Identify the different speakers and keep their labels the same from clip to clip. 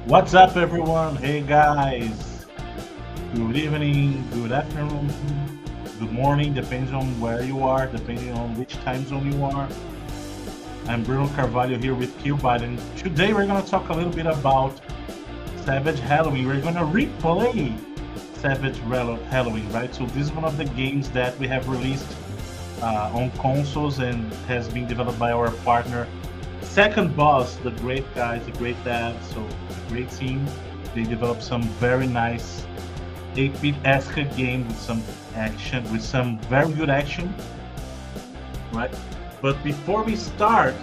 Speaker 1: What's up, everyone? Hey, guys. Good evening, good afternoon, good morning, depends on where you are, depending on which time zone you are. I'm Bruno Carvalho here with QUByte, and today we're going to talk a little bit about Savage Halloween. We're going to replay Savage Halloween, right? So this is one of the games that we have released on consoles and has been developed by our partner Second Boss, the great guys, the great devs, so great team. They developed some very nice 8-bit-esque game with some action, with some very good action, right? But before we start,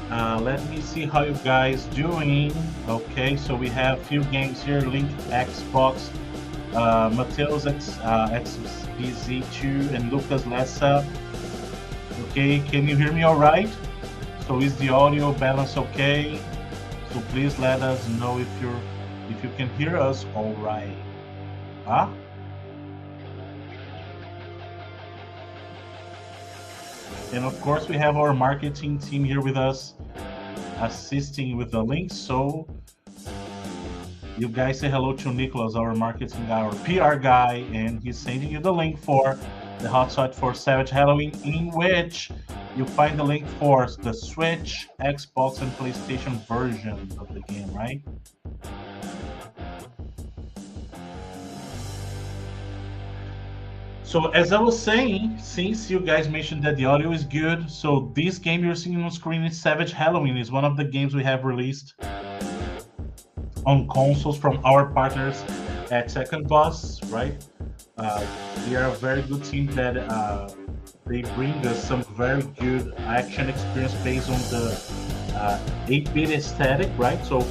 Speaker 1: let me see how you guys doing. Okay, so we have a few games here: Link, Xbox, Mateus XBZ2, and Lucas Lessa. Okay, can you hear me all right? So is the audio balance okay? So please let us know if you can hear us all right. Huh? And of course, we have our marketing team here with us, assisting with the links. So you guys say hello to Nicholas, our marketing guy, our PR guy, and he's sending you the link for the hotspot for Savage Halloween, in which you find the link for the Switch, Xbox, and PlayStation version of the game, right? So as I was saying, since you guys mentioned that the audio is good, so this game you're seeing on screen is Savage Halloween. Is one of the games we have released on consoles from our partners at Second Boss, right? They are a very good team that they bring us some very good action experience based on the 8-bit aesthetic, right? So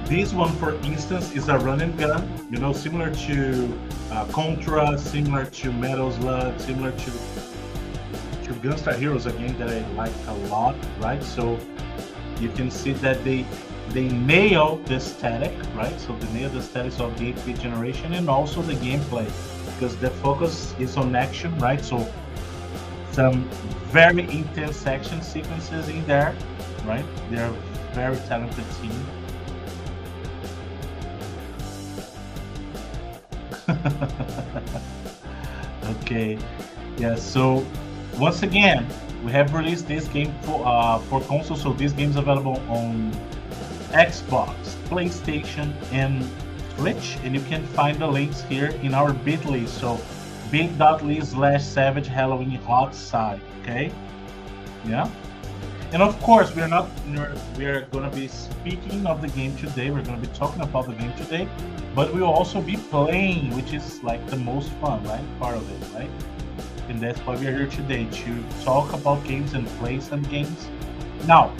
Speaker 1: this one, for instance, is a run and gun, you know, similar to Contra, similar to Metal Slug, similar to Gunstar Heroes, a game that I like a lot, right? So you can see that they nail the aesthetic, right? So they nail the aesthetics of the 8-bit generation and also the gameplay, because the focus is on action, right? So some very intense action sequences in there, right? They're a very talented team. Okay, yeah, so once again, we have released this game for console, so this game is available on Xbox, PlayStation, and Switch, and you can find the links here in our bit.ly, so bit.ly/Savage Halloween hot site, okay? Yeah. And of course, we are going to be speaking of the game today. We're going to be talking about the game today, but we will also be playing, which is like the most fun, right? Part of it, right? And that's why we are here today, to talk about games and play some games. Now,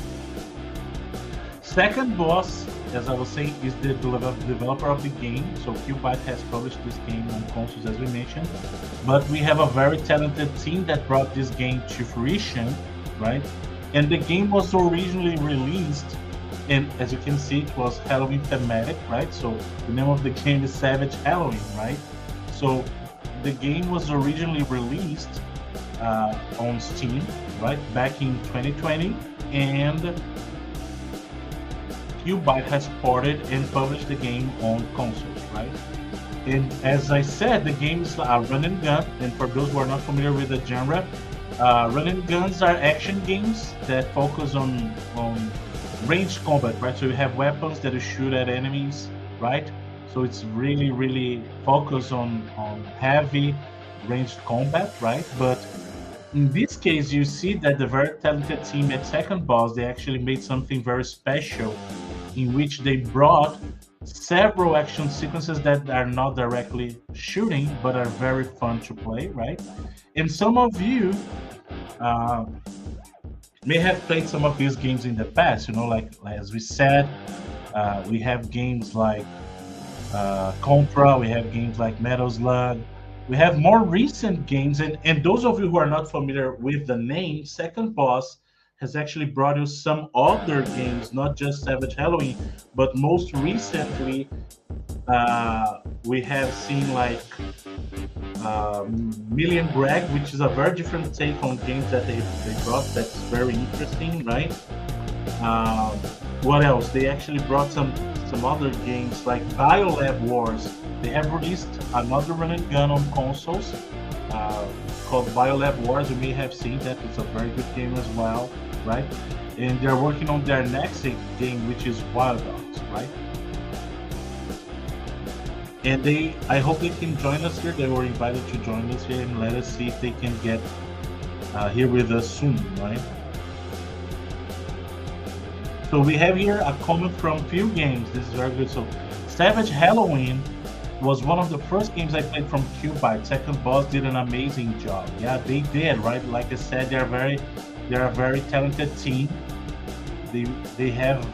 Speaker 1: Second Boss, as I was saying, is the developer of the game. So QUByte has published this game on consoles, as we mentioned, but we have a very talented team that brought this game to fruition, right? And the game was originally released, and as you can see, it was Halloween thematic, right? So the name of the game is Savage Halloween, right? So the game was originally released on Steam, right, back in 2020, and QUByte has ported and published the game on consoles, right? And as I said, the game is a run and gun, and for those who are not familiar with the genre, run and guns are action games that focus on ranged combat, right? So you have weapons that you shoot at enemies, right? So it's really focused on heavy ranged combat, right? But in this case, you see that the very talented team at Second Boss, they actually made something very special, in which they brought several action sequences that are not directly shooting, but are very fun to play, right? And some of you may have played some of these games in the past, you know, like as we said, we have games like Contra, we have games like Metal Slug, we have more recent games, and those of you who are not familiar with the name, Second Boss has actually brought you some other games, not just Savage Halloween, but most recently we have seen like Million Greg, which is a very different take on games that they brought. That's very interesting, right? What else? They actually brought some other games like BioLab Wars. They have released another run and gun on consoles called BioLab Wars. You may have seen that. It's a very good game as well, right? And they're working on their next game, which is Wild Dogs, right? And I hope they can join us here. They were invited to join us here, and let us see if they can get here with us soon, right? So we have here a comment from few games. This is very good. So Savage Halloween was one of the first games I played from QUByte. Second Boss did an amazing job. Yeah, they did, right? Like I said, they're a very talented team. They have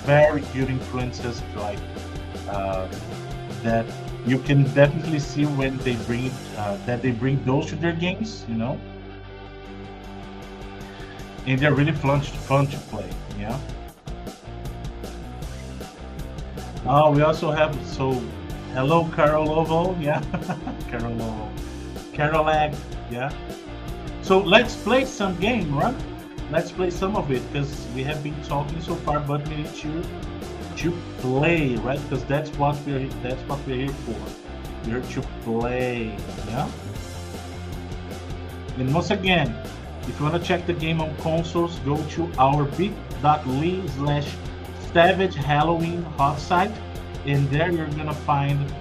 Speaker 1: very good influences like uh, that you can definitely see when they bring that they bring those to their games, you know, and they're really fun to play. Yeah. We also have hello Carolovo, yeah, Carolovo, Carolac, yeah. So let's play some game, right? Let's play some of it because we have been talking so far, but we need to play, right? Because that's what we're here for. We're here to play, yeah. And once again, if you want to check the game on consoles, go to our bit.ly/Savage Halloween hot site, and there you're gonna find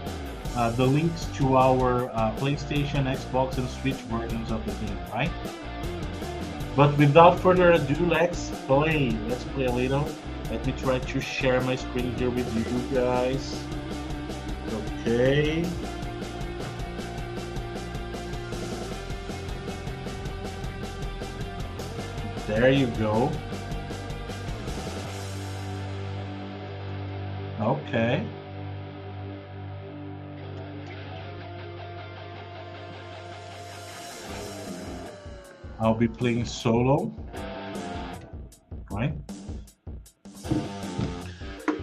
Speaker 1: the links to our PlayStation, Xbox, and Switch versions of the game, right? But without further ado, let's play. Let's play a little. Let me try to share my screen here with you guys. Okay. There you go. Okay. I'll be playing solo, right?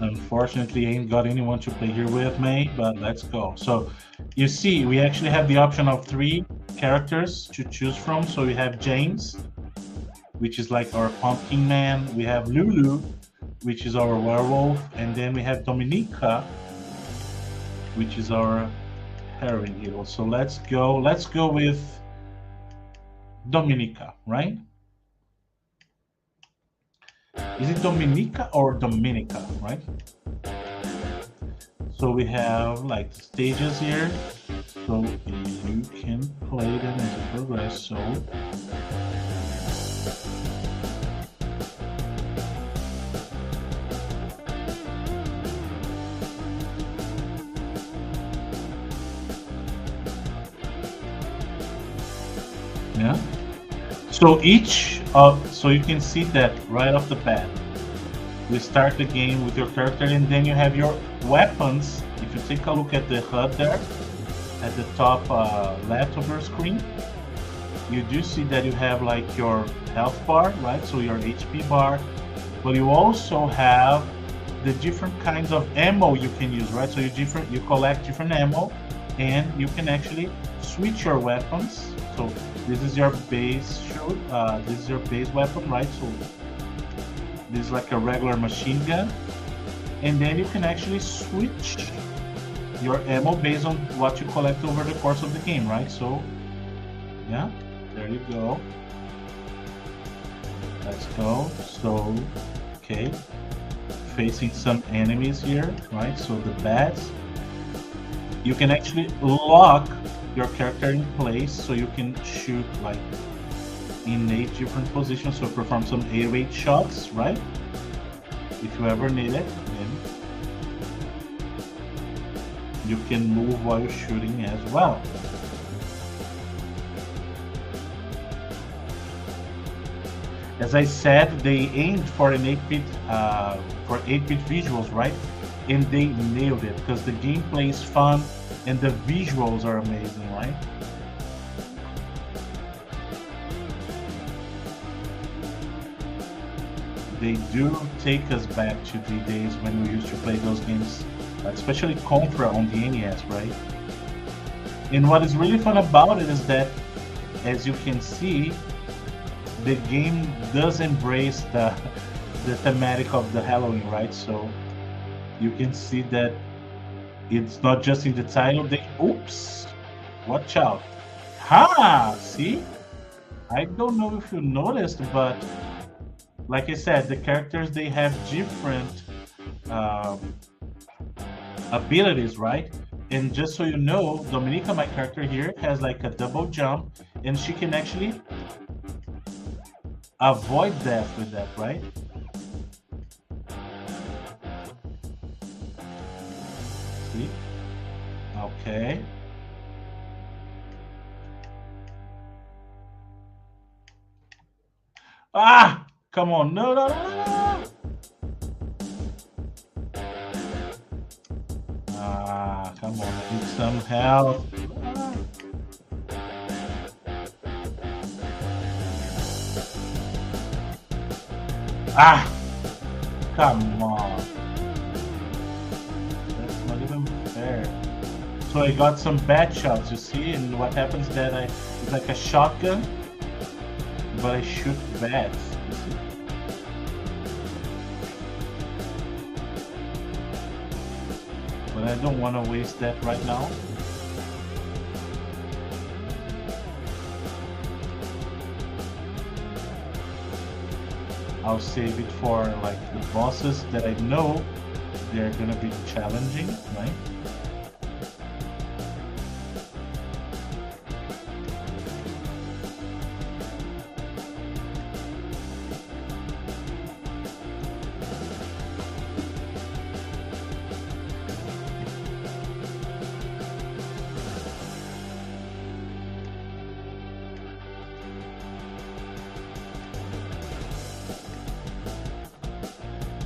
Speaker 1: Unfortunately, I ain't got anyone to play here with me, but let's go. So you see, we actually have the option of 3 characters to choose from. So we have James, which is like our pumpkin man. We have Lulu, which is our werewolf. And then we have Dominica, which is our heroine hero. So let's go with Dominica, right? Is it Dominica or Dominica, right? So we have like stages here, so you can play them as you progress. So yeah. So so you can see that right off the bat. You start the game with your character, and then you have your weapons. If you take a look at the HUD there, at the top left of your screen, you do see that you have like your health bar, right? So your HP bar, but you also have the different kinds of ammo you can use, right? So you collect different ammo, and you can actually switch your weapons. So this is your base shoot. This is your base weapon, right? So this is like a regular machine gun, and then you can actually switch your ammo based on what you collect over the course of the game, right? So yeah, there you go. Let's go. So okay, facing some enemies here, right? So the bats, you can actually lock your character in place, so you can shoot like in 8 different positions, so perform some 8-8 shots, right? If you ever need it, then you can move while you're shooting as well. As I said, they aimed for an 8-bit visuals, right? And they nailed it because the gameplay is fun and the visuals are amazing, right? They do take us back to the days when we used to play those games, especially Contra on the NES, right? And what is really fun about it is that, as you can see, the game does embrace the thematic of the Halloween, right? So you can see that it's not just in the title. Oops, watch out! Ha! See, I don't know if you noticed, but like I said, the characters, they have different abilities, right? And just so you know, Dominica, my character here, has like a double jump, and she can actually avoid death with that, right? Okay. Ah! Come on. No, no, no, no, no. Ah, come on. I need some help. Ah! Come on. That's not even fair. So I got some bad shots, you see? And what happens that it's like a shotgun, but I shoot bad. You see? But I don't want to waste that right now. I'll save it for like the bosses that I know they're gonna be challenging, right?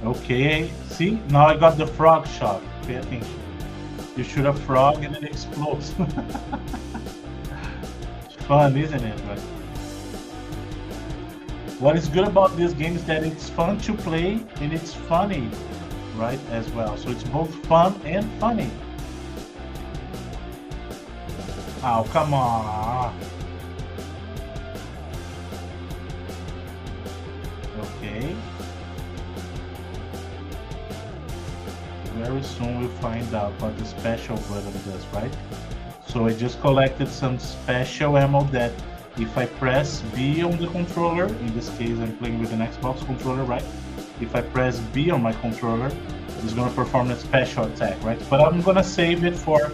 Speaker 1: Okay, see? Now I got the frog shot. Pay attention. You shoot a frog and it explodes. Fun, isn't it? But what is good about this game is that it's fun to play and it's funny, right, as well. So it's both fun and funny. Oh, come on. Okay. Very soon we'll find out what the special button does, right? So I just collected some special ammo that if I press B on the controller, in this case I'm playing with an Xbox controller, right? If I press B on my controller, it's gonna perform a special attack, right? But I'm gonna save it for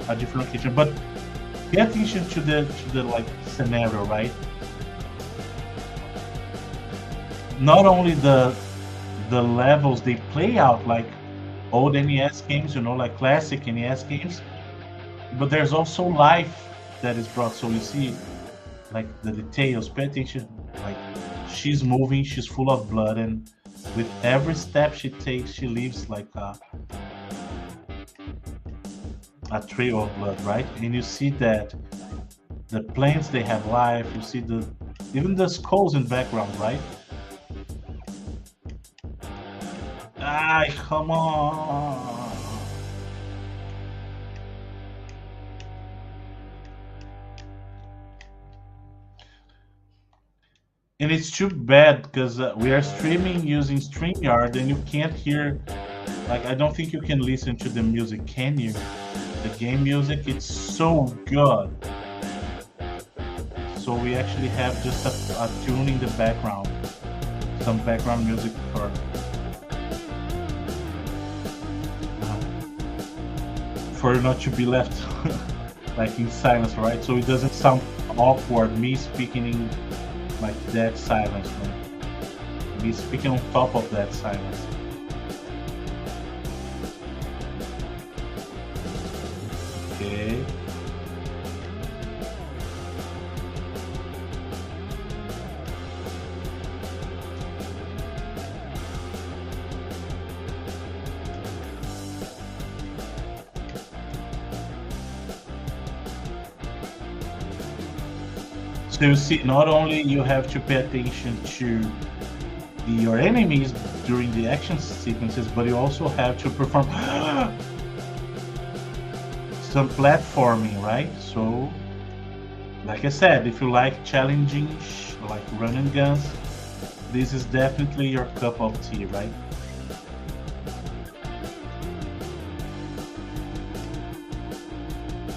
Speaker 1: a different occasion. But pay attention to the like scenario, right? Not only the levels they play out like old NES games, you know, like classic NES games, but there's also life that is brought. So you see, like the details. Pay attention. Like she's moving, she's full of blood, and with every step she takes, she leaves like a trail of blood, right? And you see that the plants they have life. You see even the skulls in the background, right? Ah, come on. And it's too bad because we are streaming using StreamYard and you can't hear, like, I don't think you can listen to the music, can you? The game music, it's so good. So we actually have just a tune in the background, some background music for not to be left like in silence, right? So it doesn't sound awkward, me speaking in like that silence, right? Me speaking on top of that silence. Okay. So you see, not only you have to pay attention to your enemies during the action sequences, but you also have to perform some platforming, right? So, like I said, if you like challenging, like running guns, this is definitely your cup of tea, right?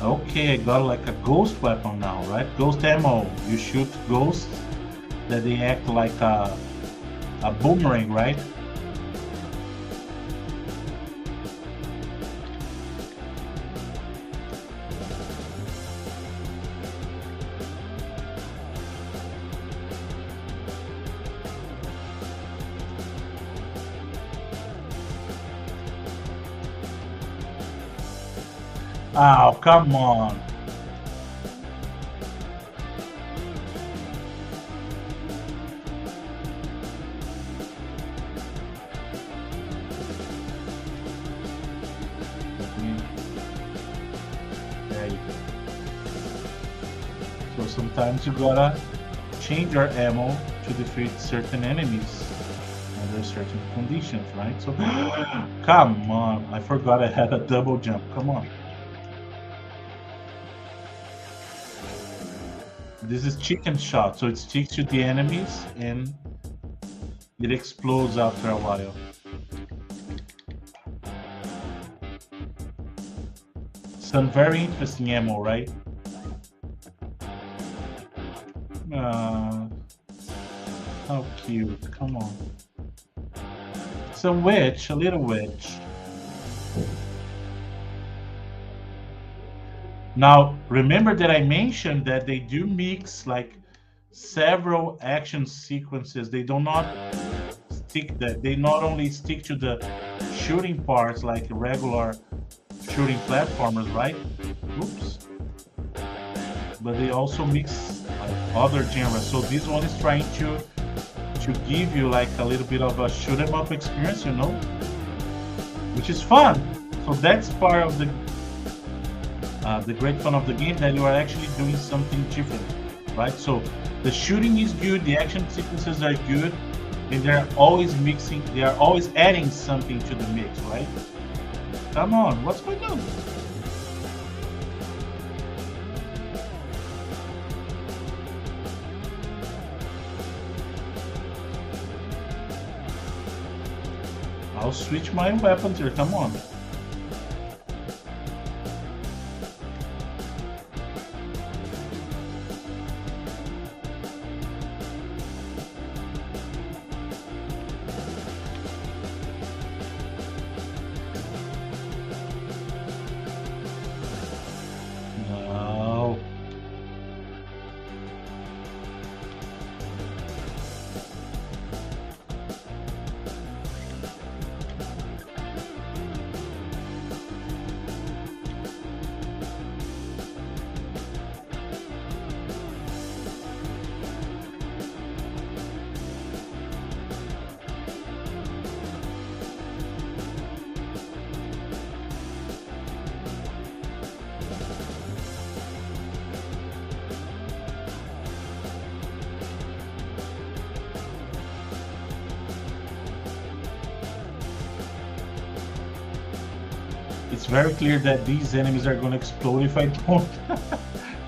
Speaker 1: Okay, I got like a ghost weapon now, right? Ghost ammo. You shoot ghosts that they act like a boomerang, right? Oh, come on. There you go. So sometimes you gotta change your ammo to defeat certain enemies under certain conditions, right? So, come on. I forgot I had a double jump. Come on. This is chicken shot, so it sticks to the enemies and it explodes after a while. Some very interesting ammo, right? Uh, how cute. Come on. It's a witch, a little witch. Now, remember that I mentioned that they do mix like several action sequences. They do not stick that. They not only stick to the shooting parts like regular shooting platformers, right? Oops. But they also mix like other genres. So this one is trying to give you like a little bit of a shoot 'em up experience, you know, which is fun. So that's part of the great fun of the game, that you are actually doing something different, right? So the shooting is good, the action sequences are good, and they're always mixing, they are always adding something to the mix, right? Come on, what's going on? I'll switch my weapons here, come on. No. It's very clear that these enemies are gonna explode if I don't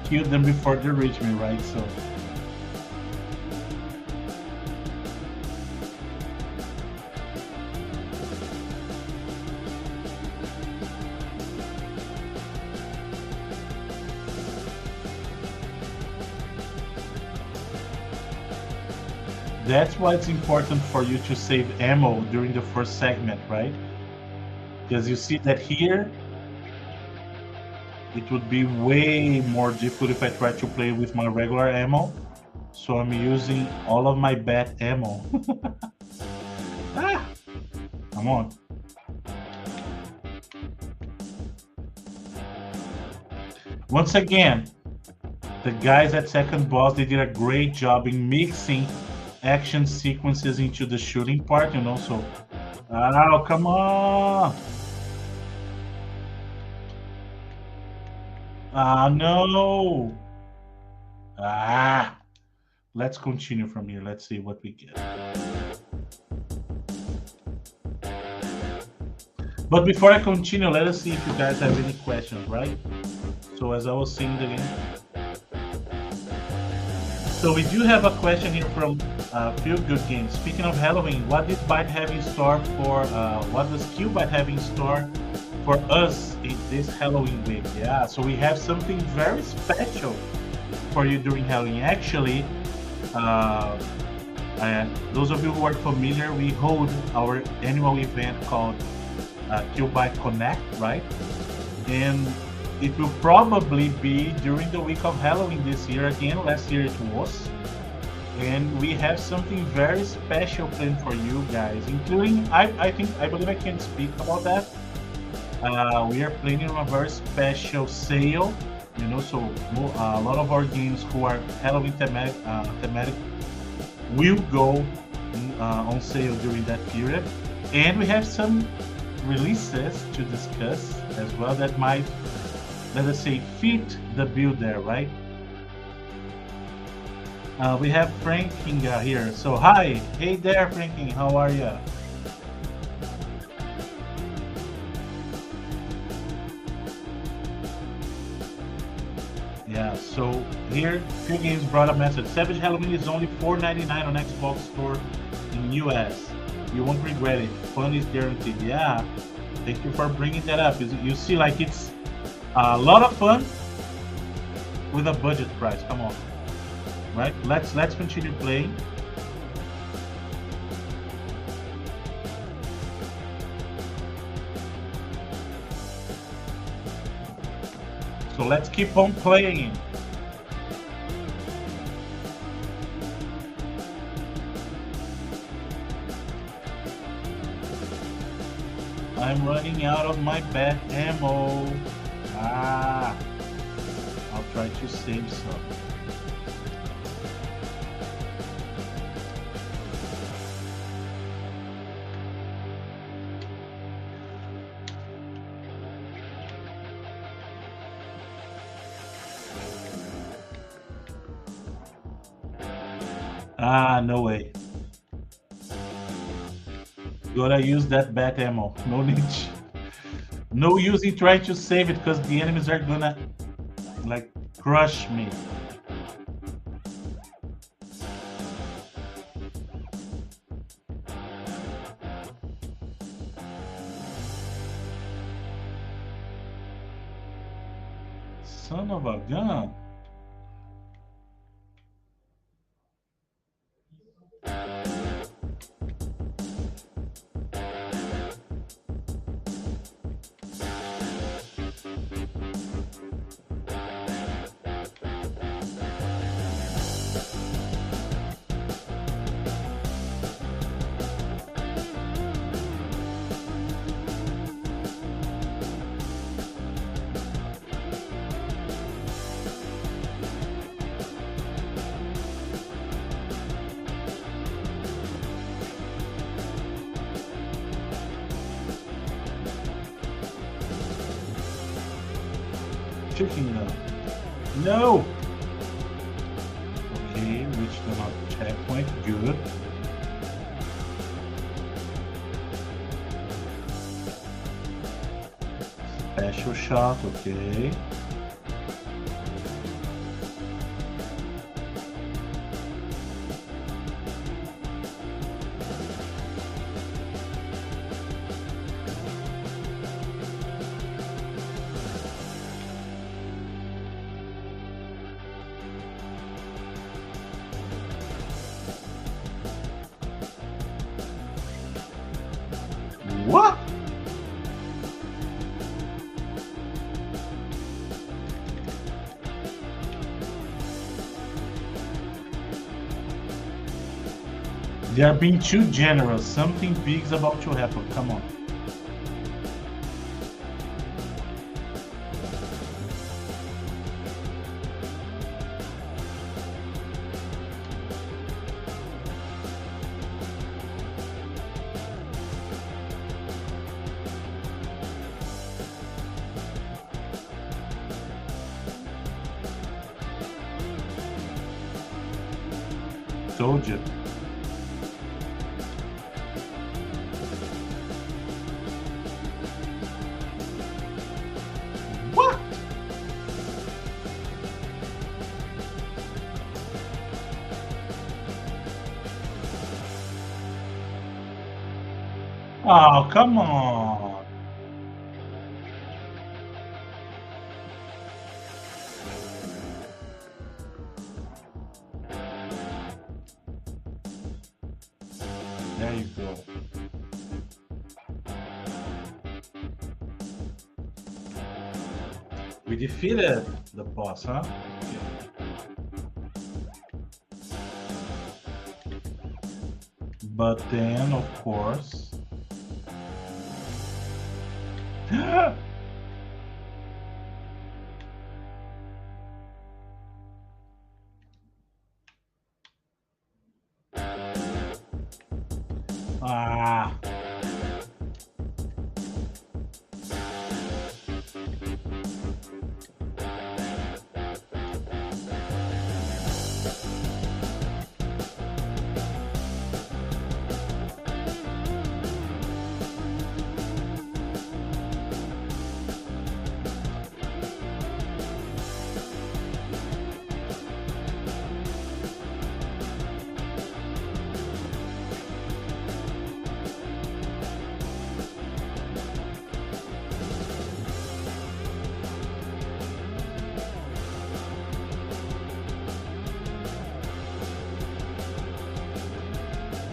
Speaker 1: kill them before they reach me, right? So that's why it's important for you to save ammo during the first segment, right? Because you see that here, it would be way more difficult if I try to play with my regular ammo. So I'm using all of my bat ammo. Ah, come on. Once again, the guys at Second Boss, they did a great job in mixing action sequences into the shooting part, you know, so... Oh, come on! Ah, no! Ah! Let's continue from here. Let's see what we get. But before I continue, let us see if you guys have any questions, right? So as I was saying again, so we do have a question here from Feel Good Games. Speaking of Halloween, what did Byte have in store for? What does QUByte have in store for us in this Halloween week? Yeah, so we have something very special for you during Halloween. Actually, those of you who are familiar, we hold our annual event called QUByte Connect, right? And it will probably be during the week of Halloween this year again. Last year it was. And we have something very special planned for you guys, including, I believe I can speak about that. We are planning on a very special sale, you know, so a lot of our games who are Halloween thematic will go on sale during that period. And we have some releases to discuss as well that might, let us say, fit the bill there, right? We have Franking here. So hi, hey there, Franking, how are you? Yeah, so here, Few Games brought a message. Savage Halloween is only $4.99 on Xbox Store in US. You won't regret it. Fun is guaranteed. Yeah, thank you for bringing that up. You see, like it's a lot of fun with a budget price. Come on, right? Let's continue playing. So let's keep on playing. I'm running out of my bat ammo. Ah, I'll try to save some. Ah, no way. Gotta use that bat ammo. No need. No use in trying to save it because the enemies are gonna like crush me. Son of a gun. Chicken gun. No! Okay, reached another checkpoint. Good. Special shot, okay. What? They are being too generous. Something big's about to happen. Come on. Told you. What? Oh, come on. There you go. We defeated the boss, huh? But then, of course, Ah.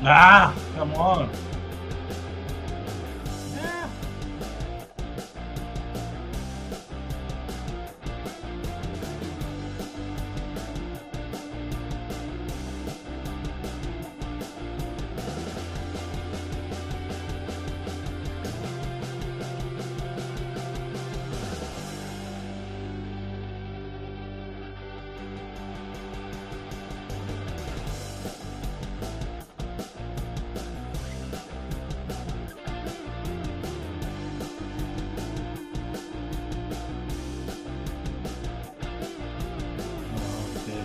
Speaker 1: Ah, come on. Yeah. Okay.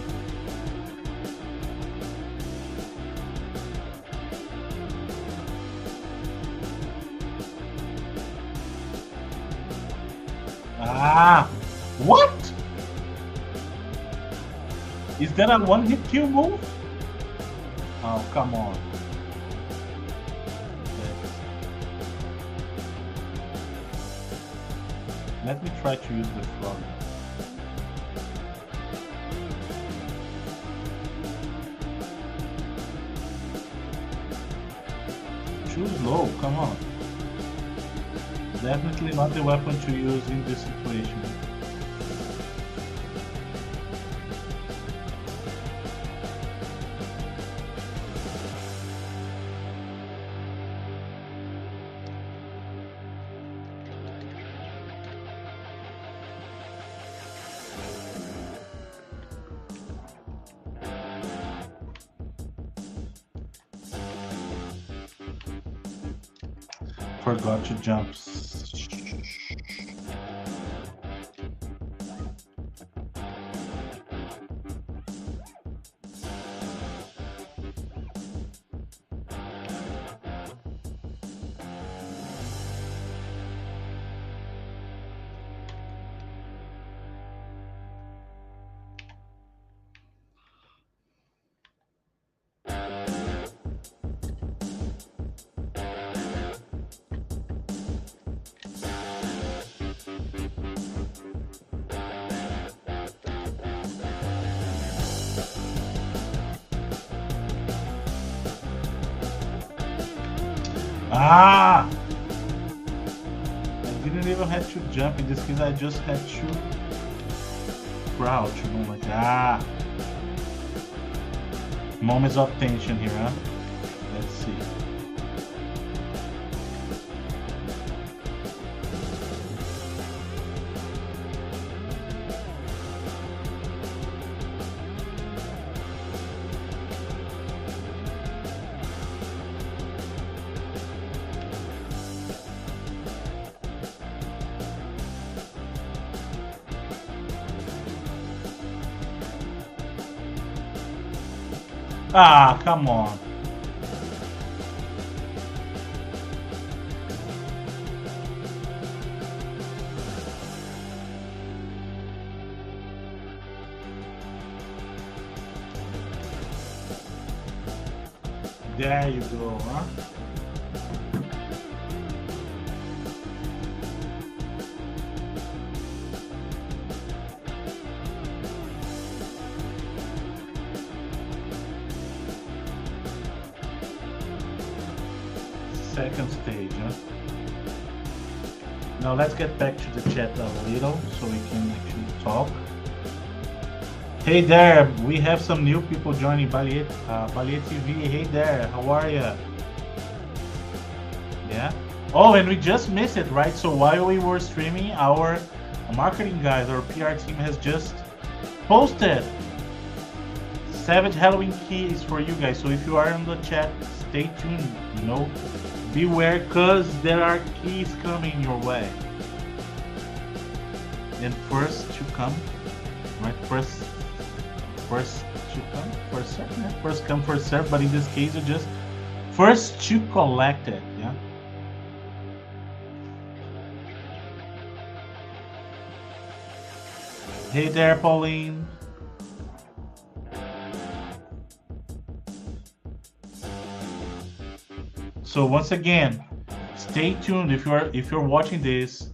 Speaker 1: Ah, what? Is that a one-hit kill move? Oh, come on. Okay. Let me try to use the frog. Choose low, come on. Definitely not the weapon to use in this situation. Forgot to jump. Ah! I didn't even have to jump. In this case, I just had to crouch, you know, like, ah! Moments of tension here, huh? Let's see. Ah, come on. There you go, huh? Second stage, huh? Now let's get back to the chat a little so we can actually talk. Hey there, we have some new people joining Baliet TV. Hey there, how are ya? Yeah? Oh, and we just missed it, right? So while we were streaming, our marketing guys, our PR team has just posted Savage Halloween keys for you guys. So if you are in the chat, stay tuned. You know, beware, cause there are keys coming your way. And first to come, right? First to come, first serve. Yeah? First come, first serve. But in this case, you just first to collect it. Yeah. Hey there, Pauline. So once again, stay tuned. If you're watching this,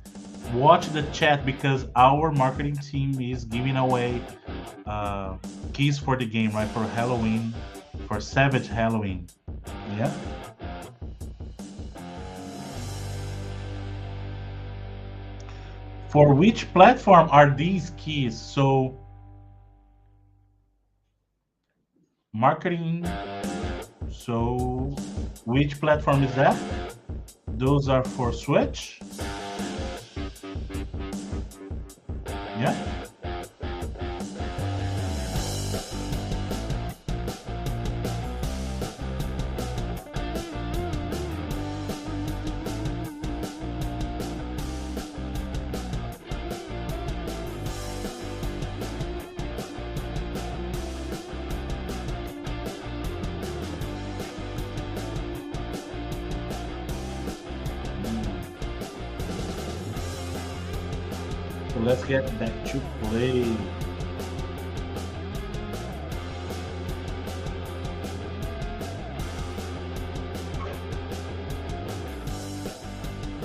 Speaker 1: watch the chat because our marketing team is giving away keys for the game, right? For Halloween, for Savage Halloween. Yeah. For which platform are these keys? So marketing. So which platform is that? Those are for Switch. Yeah. So let's get back to play.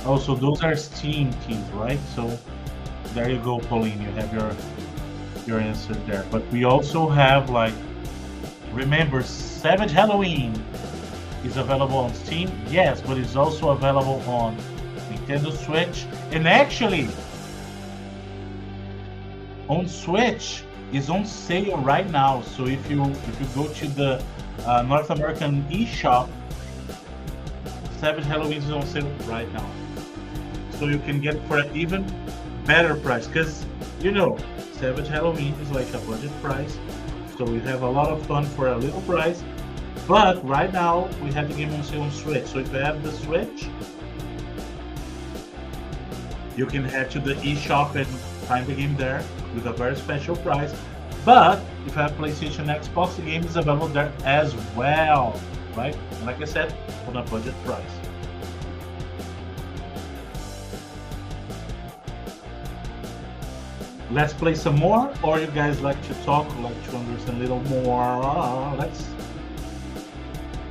Speaker 1: Oh, so those are Steam keys, right? So there you go, Pauline. You have your answer there. But we also have, like, remember, Savage Halloween is available on Steam. Yes, but it's also available on Nintendo Switch. And actually, on Switch is on sale right now. So if you go to the North American eShop, Savage Halloween is on sale right now. So you can get it for an even better price. Because, you know, Savage Halloween is like a budget price. So we have a lot of fun for a little price. But right now, we have the game on sale on Switch. So if you have the Switch, you can head to the eShop and find the game there with a very special price. But if you have PlayStation, Xbox, the game is available there as well, right? And like I said, on a budget price. Let's play some more, or you guys like to talk, like to understand a little more?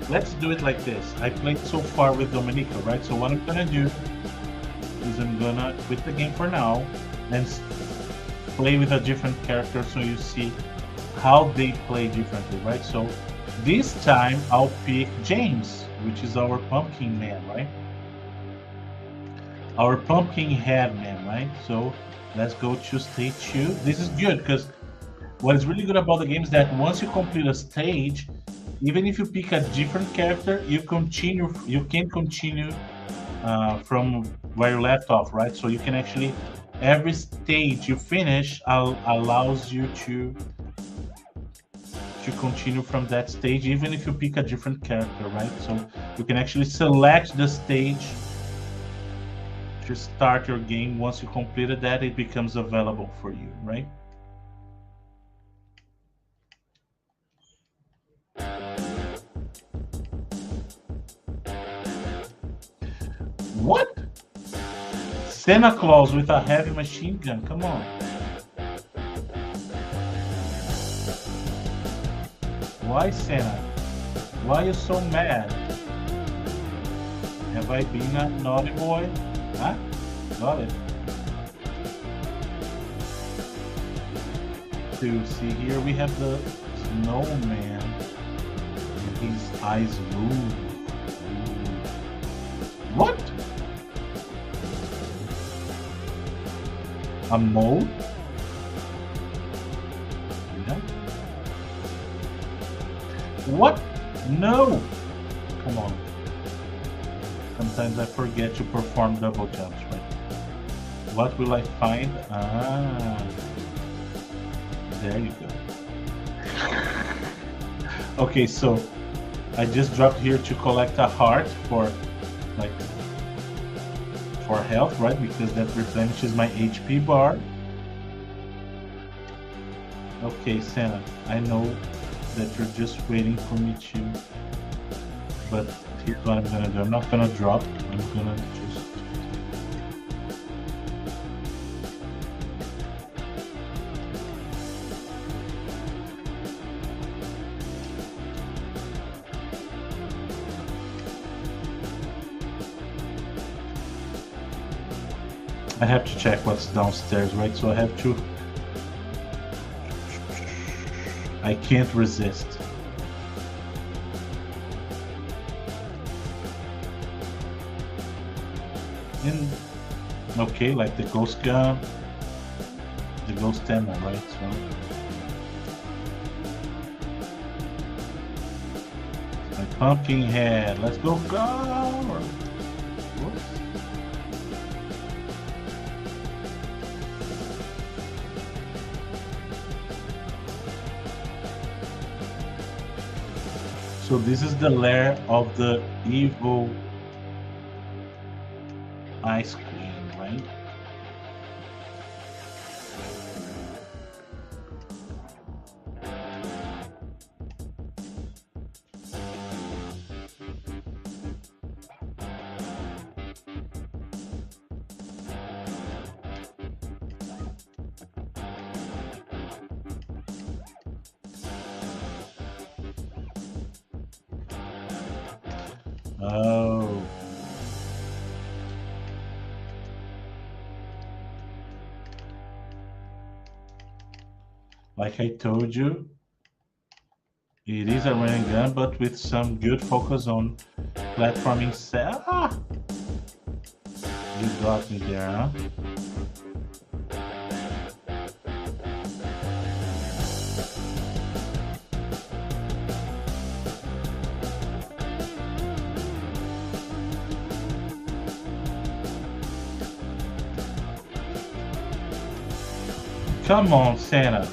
Speaker 1: Let's do it like this. I played so far with Dominica, right? So what I'm gonna do is I'm gonna quit the game for now and play with a different character so you see how they play differently, right? So this time I'll pick James, which is our pumpkin man, right? Our pumpkin head man, right? So let's go to stage 2. This is good because what is really good about the game is that once you complete a stage, even if you pick a different character, you can continue from where you left off, right? So you can actually, every stage you finish allows you to continue from that stage, even if you pick a different character, right? So you can actually select the stage to start your game. Once you completed that, it becomes available for you, right? What? Santa Claus with a heavy machine gun, come on. Why, Santa? Why are you so mad? Have I been a naughty boy? Huh? Got it. To see here, we have the snowman and his eyes move. What? A mole? Yeah. What? No! Come on. Sometimes I forget to perform double jumps, right? What will I find? Ah, there you go. Okay, so I just dropped here to collect a heart for like for health, right? Because that replenishes my HP bar. Okay, Santa, I know that you're just waiting for me to, but here's what I'm gonna do. I'm not gonna drop. I'm gonna just. I have to check what's downstairs, right? So I have to. I can't resist. And okay, like the ghost gun, the ghost ammo, right? So my pumpkin head. Let's go, go! Whoops. So this is the lair of the evil ice queen, right? Oh. Like I told you, it is a running gun, but with some good focus on platforming set. Ah! You got me there, huh? Come on, Santa.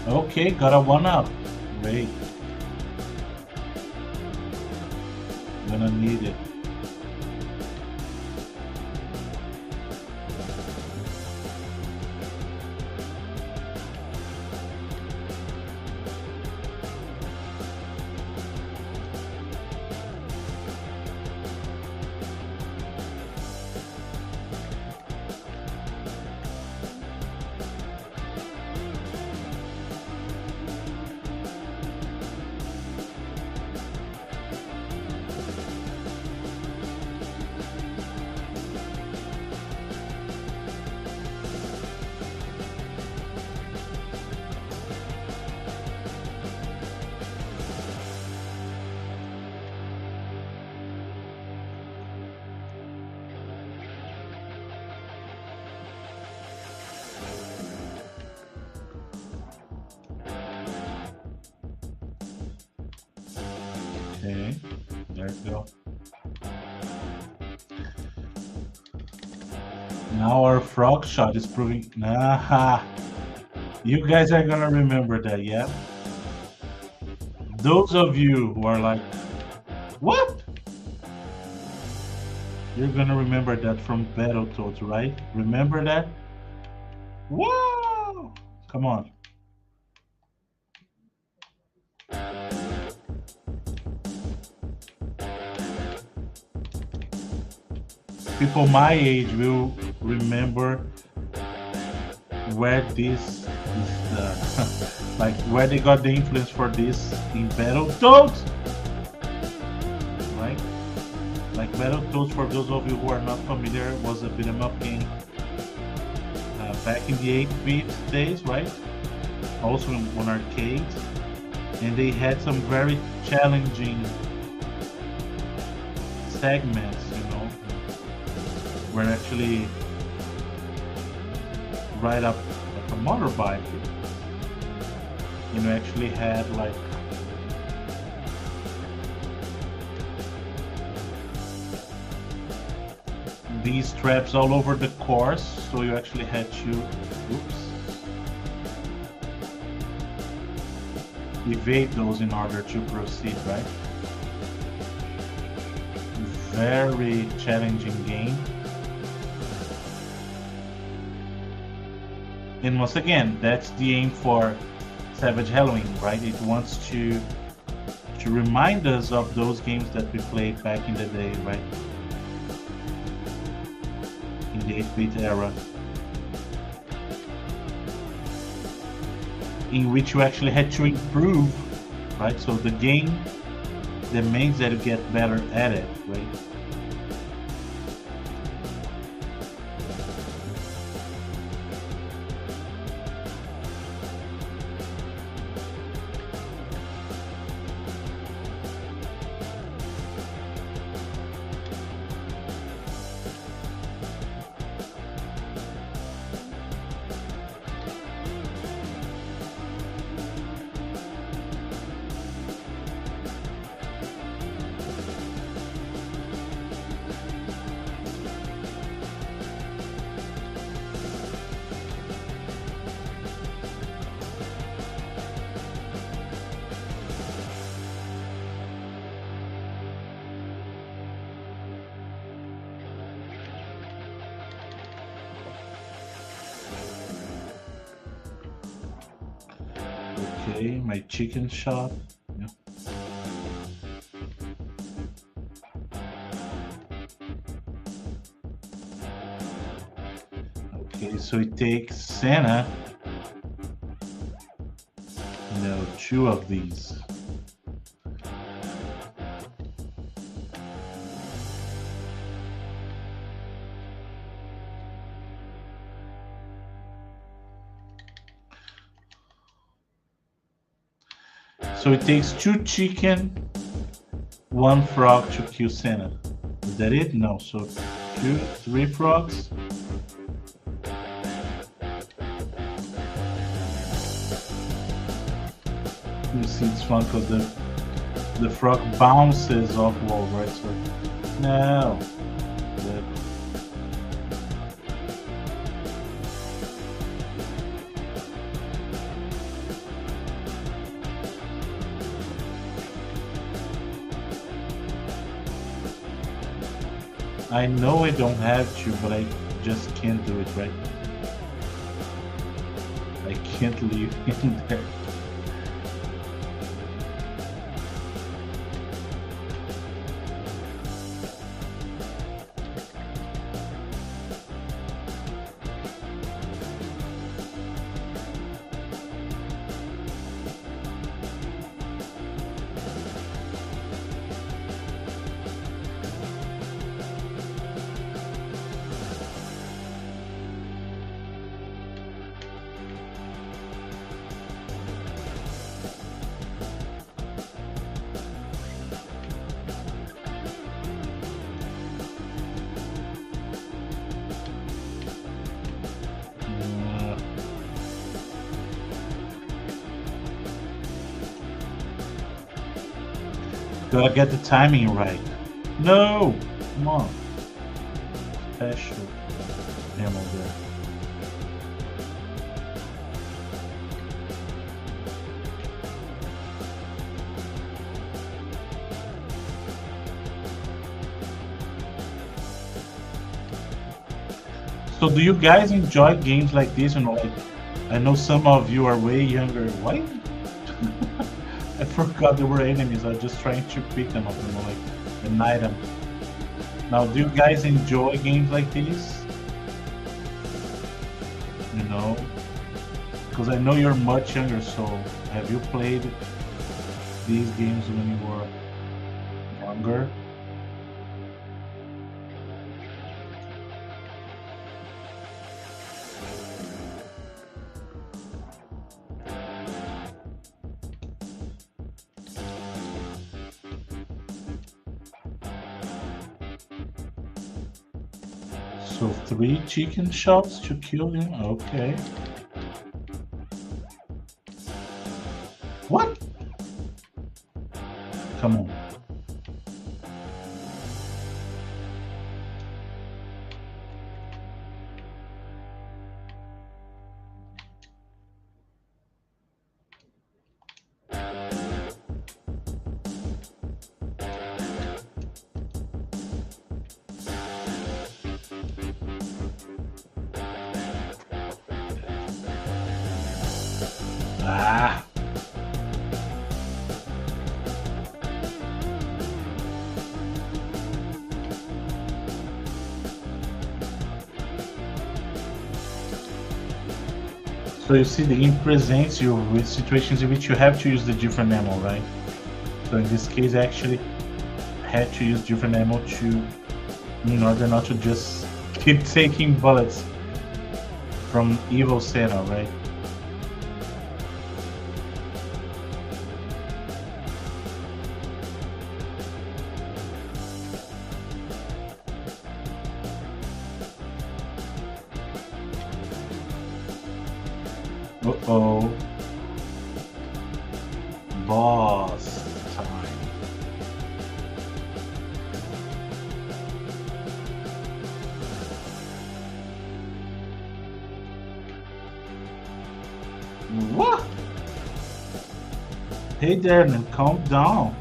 Speaker 1: Okay, got a one up. Wait. Gonna need it. Okay, there we go. Now our frog shot is proving. Aha! You guys are gonna remember that, yeah? Those of you who are like, what? You're gonna remember that from Battletoads, right? Remember that? Whoa! Come on. People my age will remember where this is, like where they got the influence for this in Battletoads, right? Like Battletoads, for those of you who are not familiar, was a beat 'em up game back in the 8-bit days, right? Also on arcades, and they had some very challenging segments, where actually ride up like a motorbike. Actually had like these traps all over the course, so you actually had to, evade those in order to proceed, right? Very challenging game. And once again, that's the aim for Savage Halloween, right? It wants to remind us of those games that we played back in the day, right? In the 8-bit era, in which you actually had to improve, right? So the game demands that you get better at it, right? Okay, my chicken shop. Yeah. Okay, so it takes Santa, 2 of these. So it takes 2 chicken, 1 frog to kill Santa. Is that it? No. So 3 frogs. You see, it's fun because the frog bounces off wall, right? So no. I know I don't have to, but I just can't do it, right? I can't leave in there. Gotta get the timing right. No! Come on. Special ammo there. So do you guys enjoy games like this? You know, like I know some of you are way younger. What? I forgot there were enemies. I was just trying to pick them up, you know, like an item. Now, do you guys enjoy games like these? You know, because I know you're much younger. So, have you played these games when you were younger? So 3 chicken shots to kill him. Okay. What? Come on. Ah. So you see, the game presents you with situations in which you have to use the different ammo, right? So in this case, I actually had to use different ammo in order not to just keep taking bullets from evil Santa, right? Uh-oh. Boss time. What? Hey there, man, calm down.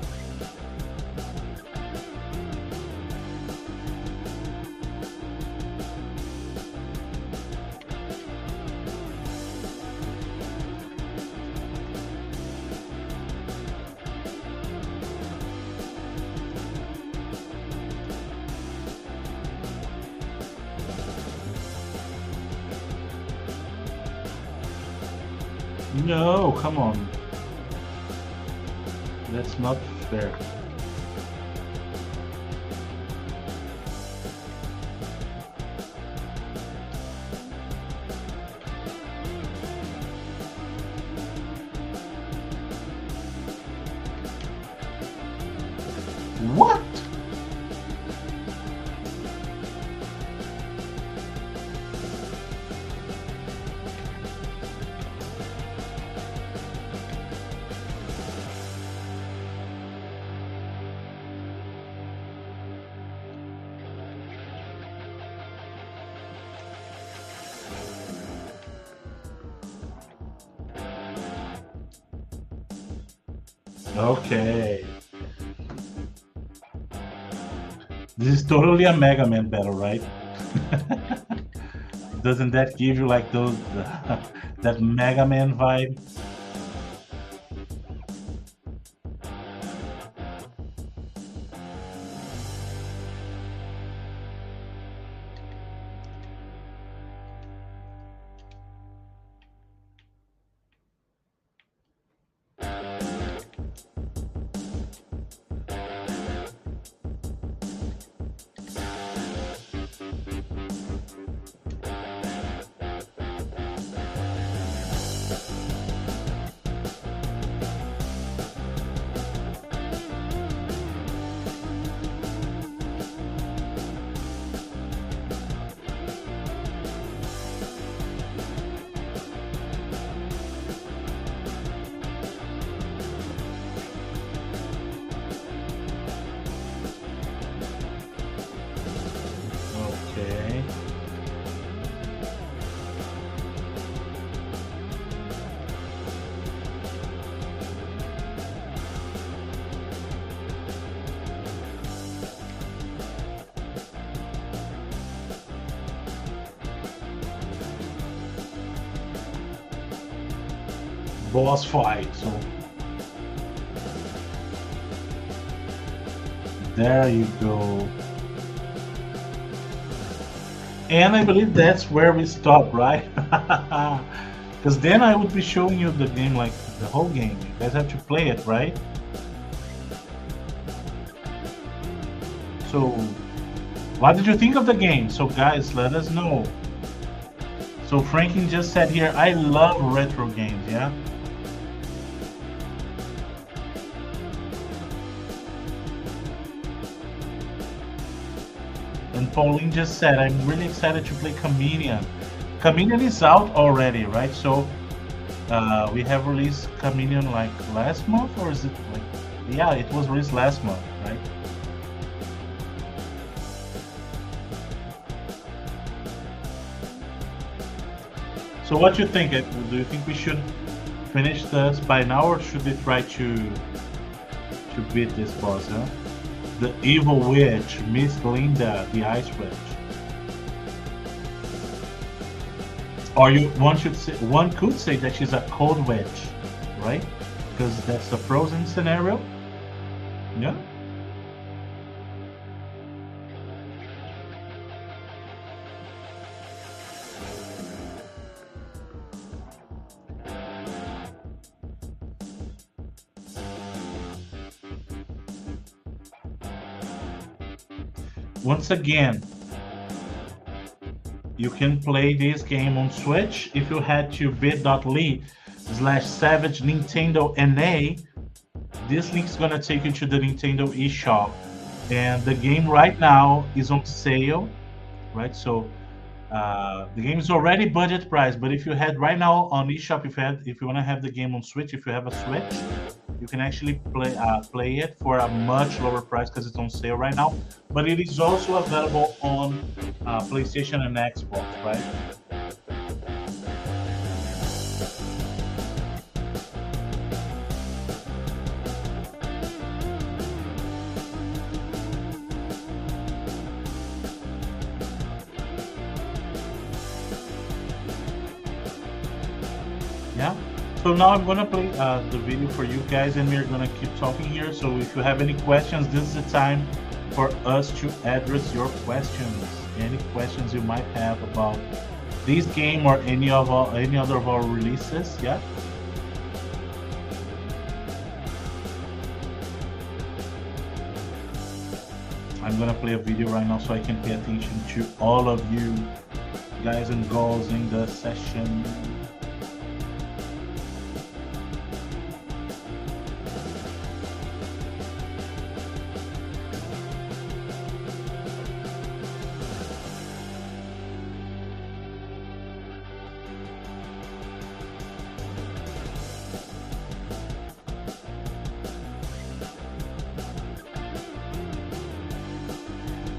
Speaker 1: No, come on. That's not fair. What? Okay. This is totally a Mega Man battle, right? Doesn't that give you like those that Mega Man vibe? boss fight. So there you go. And I believe that's where we stop, right? Because then I would be showing you the game, like the whole game. You guys have to play it, right? So, what did you think of the game? So, guys, let us know. So, Franklin just said here, I love retro games, yeah? And Pauline just said, I'm really excited to play Chameleon. Chameleon is out already, right? So, we have released Chameleon like last month, or is it like, yeah, it was released last month, right? So what do you think? Do you think we should finish this by now, or should we try to beat this boss, huh? The evil witch, Miss Linda, the ice witch. Or one could say that she's a cold witch, right? Because that's the frozen scenario. Yeah. Once again, you can play this game on Switch if you head to bit.ly/Savage Nintendo NA. This link is gonna take you to the Nintendo eShop, and the game right now is on sale, right? So the game is already budget price, but if you head right now on eShop, if you want to have the game on Switch, if you have a Switch, you can actually play it for a much lower price because it's on sale right now. But it is also available on PlayStation and Xbox, right? Yeah. So now I'm gonna play the video for you guys, and we're gonna keep talking here. So if you have any questions, this is the time for us to address your questions. Any questions you might have about this game or any other of our releases, yeah. I'm gonna play a video right now so I can pay attention to all of you guys and girls in the session.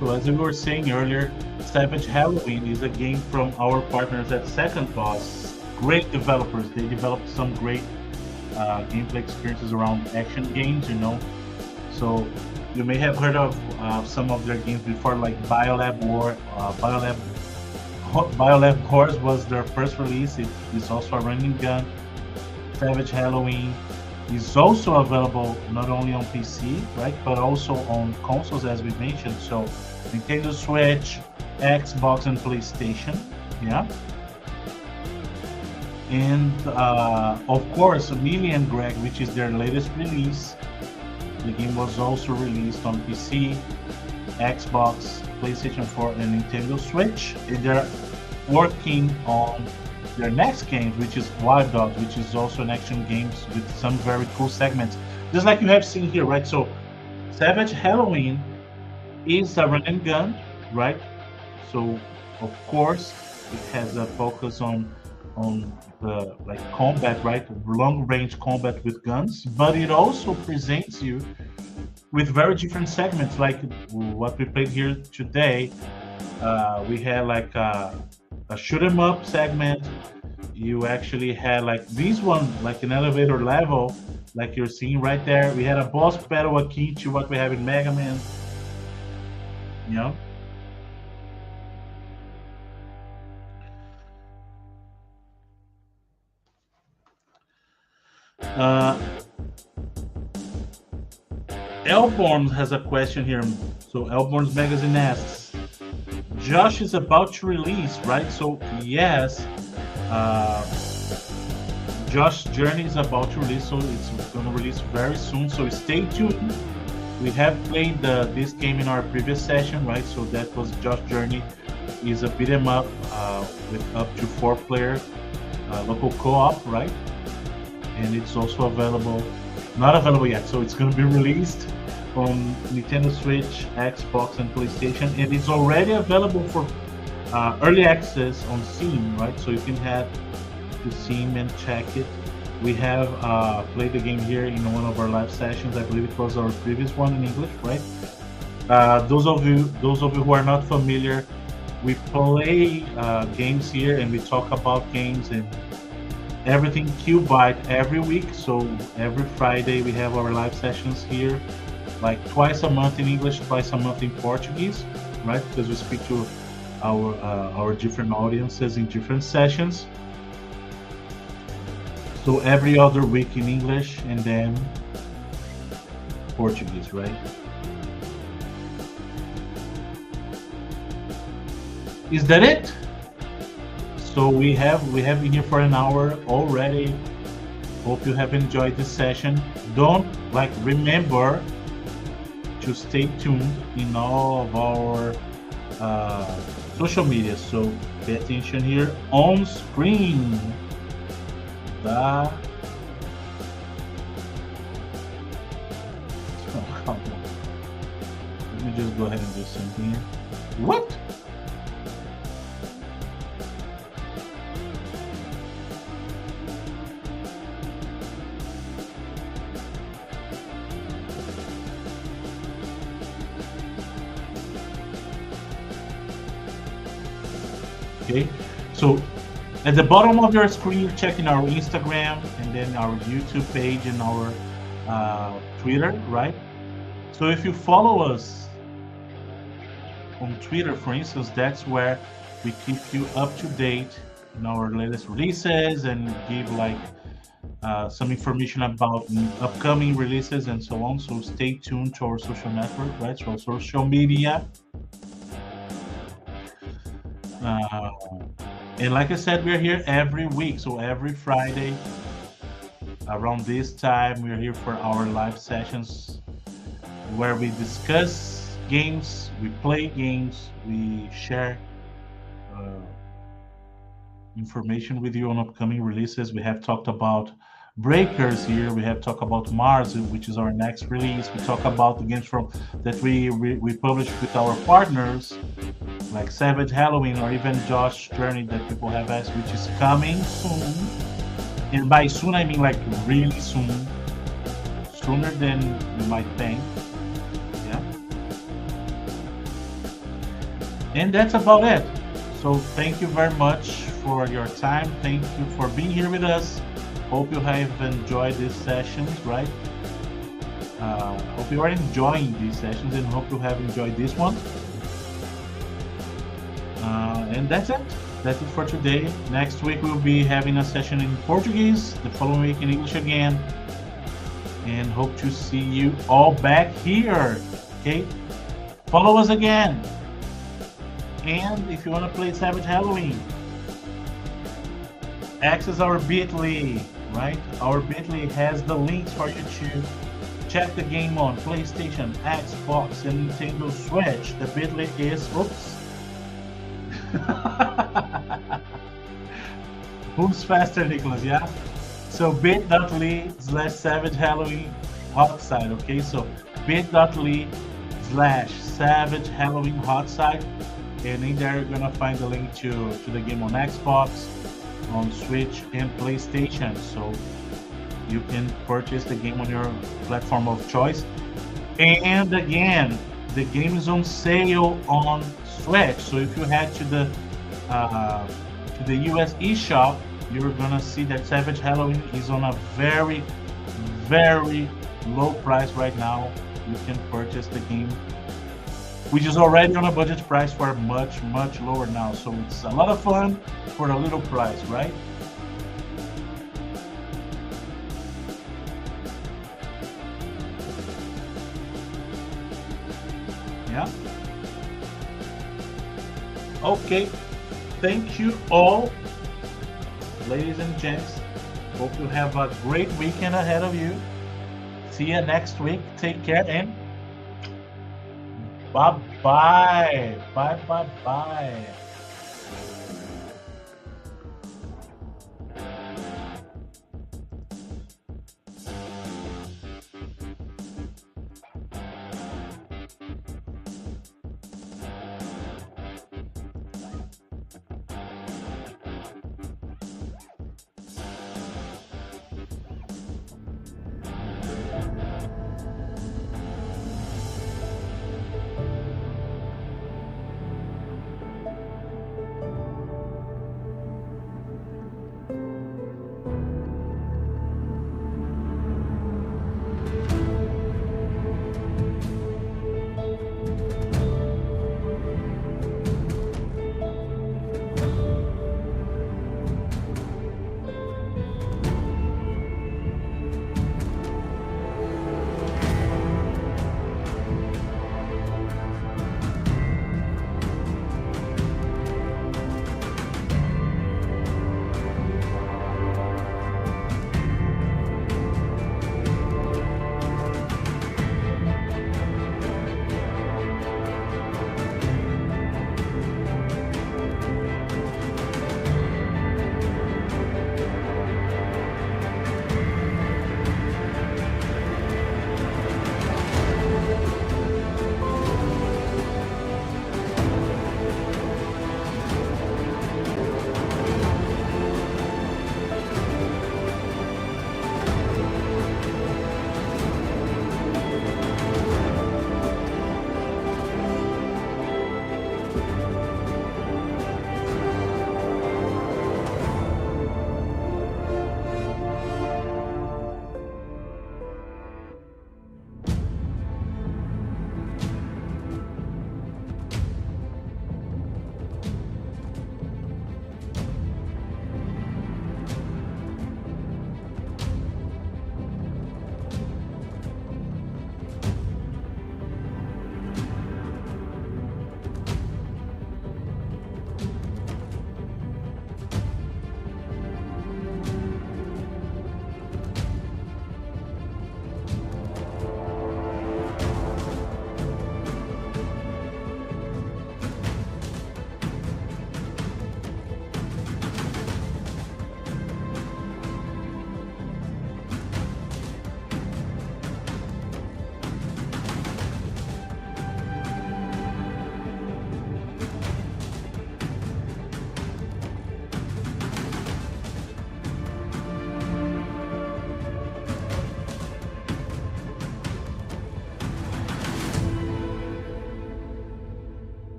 Speaker 1: So as we were saying earlier, Savage Halloween is a game from our partners at Second Boss. Great developers. They developed some great gameplay experiences around action games, you know. So you may have heard of some of their games before, like Biolab Wars was their first release. It is also a running gun. Savage Halloween is also available not only on PC, right, but also on consoles, as we mentioned. So Nintendo Switch, Xbox, and PlayStation. Yeah. And of course, Amelia and Greg, which is their latest release. The game was also released on PC, Xbox, PlayStation 4, and Nintendo Switch. And they're working on their next game, which is Wild Dogs, which is also an action game with some very cool segments, just like you have seen here, right? So, Savage Halloween is a run and gun, right? So, of course, it has a focus on the like combat, right? Long range combat with guns, but it also presents you with very different segments, like what we played here today. We had like a shoot 'em up segment. You actually had like this one, like an elevator level, like you're seeing right there. We had a boss battle akin to what we have in Mega Man. You know, Uh, Elborn has a question here. So Elborn's Magazine asks, Josh is about to release, right? So yes, uh, Josh Journey is about to release, so it's going to release very soon. So stay tuned. We have played this game in our previous session, right? So that was Josh Journey. Is a beat 'em up with up to 4-player local co-op, right? And it's also available, not available yet. So it's going to be released on Nintendo Switch, Xbox, and PlayStation, and it's already available for early access on Steam, right? So you can head to Steam and check it. We have played the game here in one of our live sessions. I believe it was our previous one in English, right? Those of you who are not familiar, we play games here and we talk about games and everything QUByte every week. So every Friday we have our live sessions here, like twice a month in English, twice a month in Portuguese, right? Because we speak to our different audiences in different sessions. So every other week in English and then Portuguese, right? Is that it? So we have been here for an hour already. Hope you have enjoyed this session. Don't remember to stay tuned in all of our social media. So pay attention here on screen. Oh, come on. Let me just go ahead and do something here. What? Okay, so at the bottom of your screen, you're checking our Instagram and then our YouTube page and our Twitter, right? So if you follow us on Twitter, for instance, that's where we keep you up to date in our latest releases and give some information about upcoming releases and so on. So stay tuned to our social network, right? So social media. And like I said, we're here every week. So every Friday around this time, we're here for our live sessions where we discuss games, we play games, we share information with you on upcoming releases. We have talked about Breakers here. We have talked about Mars, which is our next release. We talk about the games that we publish with our partners, like Savage Halloween or even Josh Journey that people have asked, which is coming soon. And by soon, I mean like really soon, sooner than you might think. Yeah. And that's about it. So thank you very much for your time. Thank you for being here with us. Hope you have enjoyed these sessions, right? Hope you are enjoying these sessions and hope you have enjoyed this one. And that's it. That's it for today. Next week we'll be having a session in Portuguese, the following week in English again. And hope to see you all back here. Okay? Follow us again. And if you want to play Savage Halloween, access our bit.ly, right? Our bit.ly has the links for you to check the game on PlayStation, Xbox, and Nintendo Switch. The bit.ly is, oops. Who's faster, Nicholas? Yeah. So bit.ly/Savage Halloween hot site. Okay. So bit.ly/Savage Halloween hot site, and in there you're gonna find the link to the game on Xbox, on Switch, and PlayStation. So you can purchase the game on your platform of choice. And again, the game is on sale on Switch. So if you head to the US eShop, you're gonna see that Savage Halloween is on a very, very low price right now. You can purchase the game, which is already on a budget price, for much, much lower now. So it's a lot of fun for a little price, right? Okay, thank you all, ladies and gents. Hope you have a great weekend ahead of you. See you next week. Take care and bye bye. Bye bye bye.